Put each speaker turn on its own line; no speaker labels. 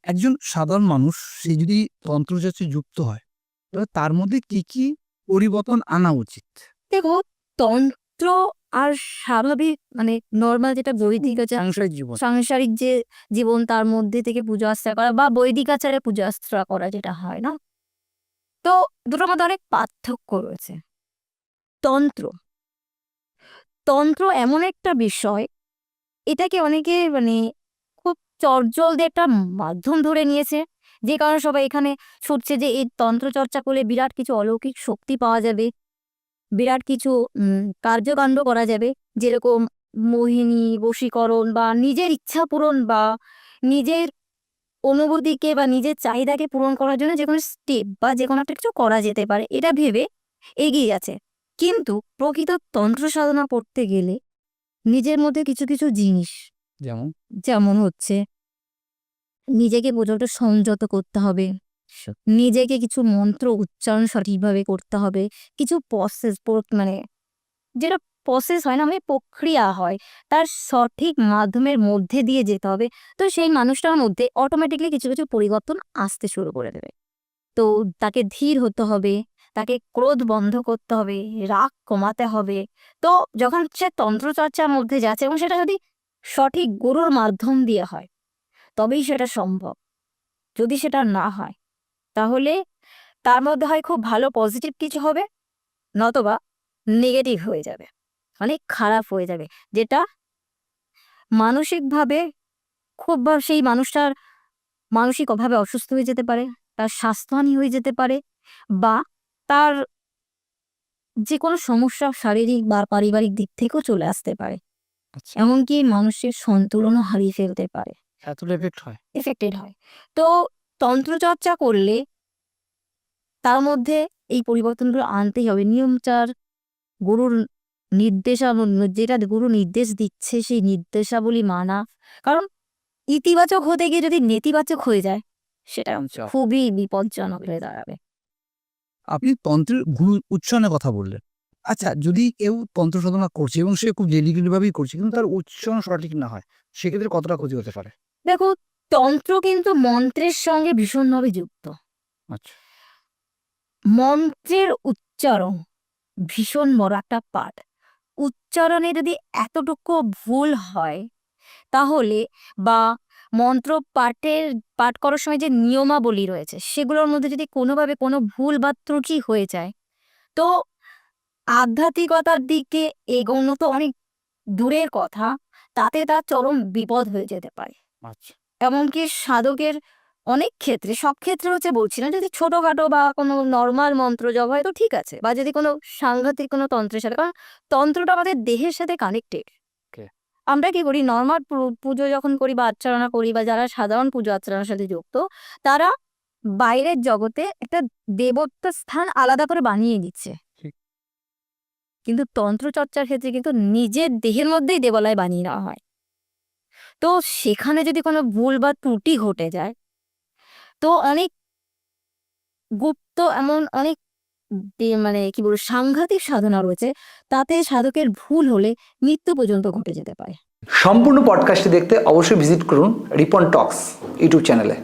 একজন সাধারণ মানুষ সে যদি তন্ত্রচর্চায় যুক্ত হয়, তবে তার মধ্যে কি পরিবর্তন আনা উচিত?
দেখো, তন্ত্র আর স্বাভাবিক মানে নর্মাল যেটা বৈদিক আছে,
সাংসারিক জীবন।
সাংসারিক যে জীবন তার মধ্যে থেকে পুজো আশ্রা করা বা বৈদিক আচারে পুজো আশ্রা করা যেটা হয় না, তো দুটোর মধ্যে অনেক পার্থক্য রয়েছে। তন্ত্র তন্ত্র এমন একটা বিষয়, এটাকে অনেকে খুব চর্জল দিয়ে একটা মাধ্যম ধরে নিয়েছে, যে কারণে সবাই এখানে ছুটছে যে এই তন্ত্র চর্চা করলে বিরাট কিছু অলৌকিক শক্তি পাওয়া যাবে, বিরাট কিছু কার্যকাণ্ড করা যাবে, যেরকম মোহিনী বশীকরণ বা নিজের ইচ্ছা পূরণ বা নিজের অনুভূতিকে বা নিজের চাহিদাকে পূরণ করার জন্য যে কোনো স্টেপ বা যে কোনো একটা কিছু করা যেতে পারে, এটা ভেবে এগিয়ে আছে। কিন্তু প্রকৃত তন্ত্র সাধনা করতে গেলে নিজের মধ্যে কিছু কিছু জিনিস,
যেমন
যেমন হচ্ছে নিজেকে পর্যন্ত সংযত করতে হবে, নিজেকে কিছু মন্ত্র উচ্চারণ সঠিকভাবে করতে হবে, কিছু প্রসেস যেটা প্রসেস হয় না, প্রক্রিয়া হয়, তার সঠিক মাধ্যমের মধ্যে দিয়ে যেতে হবে। তো সেই মানুষটার মধ্যে অটোমেটিকলি কিছু কিছু পরিবর্তন আসতে শুরু করে দেবে। তো তাকে ধীর হতে হবে, তাকে ক্রোধ বন্ধ করতে হবে, রাগ কমাতে হবে। তো যখন সে তন্ত্রচর্চার মধ্যে যাচ্ছে এবং সেটা যদি সঠিক গুরুর মাধ্যম দিয়ে হয়, তবেই সেটা সম্ভব। যদি সেটা না হয়, তাহলে তার মধ্যে হয় খুব ভালো পজিটিভ কিছু হবে, নতবা নেগেটিভ হয়ে যাবে, অনেক খারাপ হয়ে যাবে, যেটা মানসিকভাবে সেই মানুষটার মানসিক অভাবে অসুস্থ হয়ে যেতে পারে, তার স্বাস্থ্যহানি হয়ে যেতে পারে, বা তার যে কোনো সমস্যা শারীরিক বা পারিবারিক দিক থেকেও চলে আসতে পারে।
আচ্ছা,
এমনকি মানুষের সন্তুলনও হারিয়ে ফেলতে পারে,
এতটা এফেক্ট হয়?
এফেক্টেড হয়। তো তন্ত্রচর্চা করলে তার মধ্যে এই পরিবর্তনগুলো আনতেই হবে। নিয়মচার, গুরুর যেটা গুরু নির্দেশ দিচ্ছে সেই নির্দেশাবলী মানা। কারণ ইতিবাচক হতে গিয়ে যদি নেতিবাচক হয়ে যায়, সেটা
আচ্ছা।
খুবই বিপজ্জনক হয়ে দাঁড়াবে।
আপনি তন্ত্রের গুরু উচ্চারণের কথা বললেন। আচ্ছা, যদি কেউ তন্ত্র সাধনা করছে এবং সে খুব ডেডিকেটেড ভাবেই করছে, কিন্তু তার উচ্চারণ সঠিক না হয়, সেক্ষেত্রে কতটা ক্ষতি হতে পারে?
দেখো, তন্ত্র কিন্তু মন্ত্রের সঙ্গে ভীষণভাবে যুক্ত।
আচ্ছা।
মন্ত্রের উচ্চারণ ভীষণ বড় একটা পার্ট। উচ্চারণে যদি এতটুকু ভুল হয়, তাহলে বা মন্ত্র পাঠ করার সময় যে নিয়মাবলী রয়েছে সেগুলোর মধ্যে যদি কোনোভাবে কোনো ভুল বা ত্রুটি হয়ে যায়, তো আধ্যাত্মিকতার দিকে এগোনো তো অনেক দূরের কথা, তাতে তার চরম বিপদ হয়ে যেতে পারে।
আচ্ছা।
এমনকি সাধকের অনেক ক্ষেত্রে, সব ক্ষেত্রে হচ্ছে বলছি না, যদি ছোটখাটো বা কোনো নর্মাল মন্ত্র জপ হয় তো ঠিক আছে, বা যদি কোনো সাংঘাতিক কোনো তন্ত্রের সাথে, কারণ তন্ত্রটা আমাদের দেহের সাথে কানেক্টেড।
ওকে।
আমরা কি করি, নর্মাল পুজো যখন করি বা আর্চনা করি, বা যারা সাধারণ পুজো আর্চনার সাথে যুক্ত, তারা বাইরের জগতে একটা দেবত্ব স্থান আলাদা করে বানিয়ে দিচ্ছে।
ঠিক।
কিন্তু তন্ত্র চর্চার ক্ষেত্রে কিন্তু নিজের দেহের মধ্যেই দেবালয় বানিয়ে নেওয়া হয়। তো সেখানে যদি কোনো ভুল বা ত্রুটি ঘটে যায়, তো অনেক গুপ্ত এমন অনেক কি বলবো, সাংঘাতিক সাধনা রয়েছে, তাতে সাধকের ভুল হলে মৃত্যু পর্যন্ত ঘটে যেতে পারে।
সম্পূর্ণ পডকাস্টটি দেখতে অবশ্যই ভিজিট করুন রিপন টক্স ইউটিউব চ্যানেলে।